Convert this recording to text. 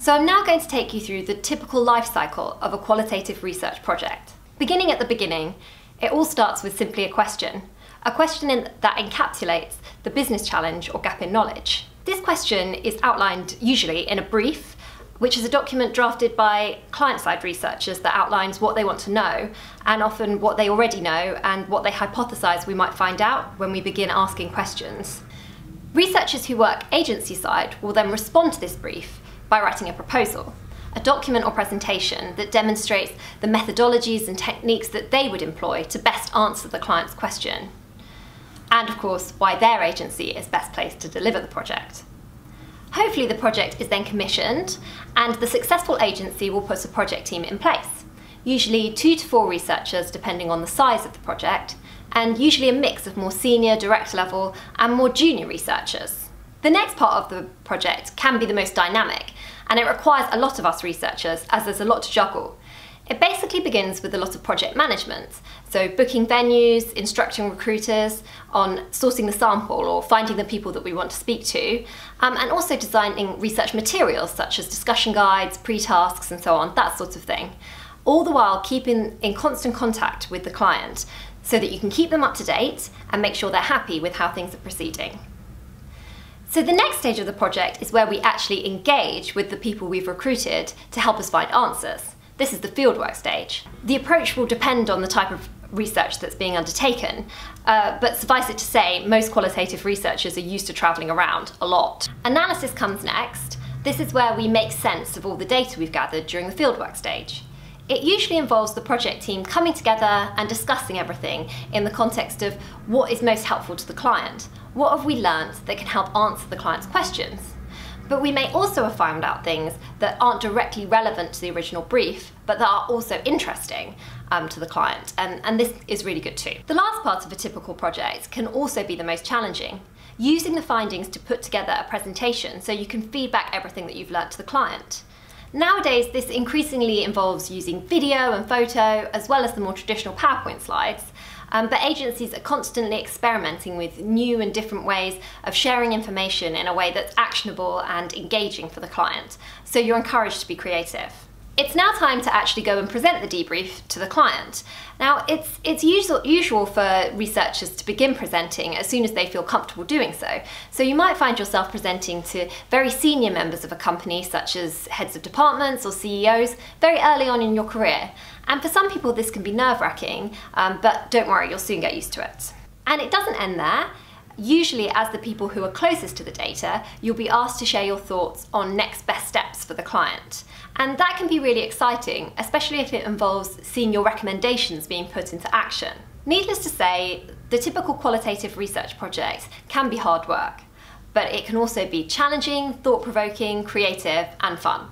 So I'm now going to take you through the typical life cycle of a qualitative research project. Beginning at the beginning, it all starts with simply a question that encapsulates the business challenge or gap in knowledge. This question is outlined usually in a brief, which is a document drafted by client-side researchers that outlines what they want to know, and often what they already know and what they hypothesize we might find out when we begin asking questions. Researchers who work agency-side will then respond to this brief by writing a proposal, a document or presentation that demonstrates the methodologies and techniques that they would employ to best answer the client's question, and of course why their agency is best placed to deliver the project. Hopefully the project is then commissioned and the successful agency will put a project team in place, usually 2 to 4 researchers depending on the size of the project, and usually a mix of more senior, direct level and more junior researchers. The next part of the project can be the most dynamic, and it requires a lot of us researchers as there's a lot to juggle. It basically begins with a lot of project management, so booking venues, instructing recruiters on sourcing the sample or finding the people that we want to speak to, and also designing research materials such as discussion guides, pre-tasks and so on, that sort of thing. All the while keeping in constant contact with the client so that you can keep them up to date and make sure they're happy with how things are proceeding. So the next stage of the project is where we actually engage with the people we've recruited to help us find answers. This is the fieldwork stage. The approach will depend on the type of research that's being undertaken, but suffice it to say, most qualitative researchers are used to travelling around a lot. Analysis comes next. This is where we make sense of all the data we've gathered during the fieldwork stage. It usually involves the project team coming together and discussing everything in the context of what is most helpful to the client. What have we learnt that can help answer the client's questions? But we may also have found out things that aren't directly relevant to the original brief, but that are also interesting to the client, and this is really good too. The last part of a typical project can also be the most challenging, using the findings to put together a presentation so you can feedback everything that you've learnt to the client. Nowadays, this increasingly involves using video and photo, as well as the more traditional PowerPoint slides, but agencies are constantly experimenting with new and different ways of sharing information in a way that's actionable and engaging for the client, so you're encouraged to be creative. It's now time to actually go and present the debrief to the client. Now, it's usual for researchers to begin presenting as soon as they feel comfortable doing so. So you might find yourself presenting to very senior members of a company, such as heads of departments or CEOs, very early on in your career. And for some people this can be nerve-wracking, but don't worry, you'll soon get used to it. And it doesn't end there. Usually, as the people who are closest to the data, you'll be asked to share your thoughts on next best steps for the client. And that can be really exciting, especially if it involves seeing your recommendations being put into action. Needless to say, the typical qualitative research project can be hard work, but it can also be challenging, thought-provoking, creative, and fun.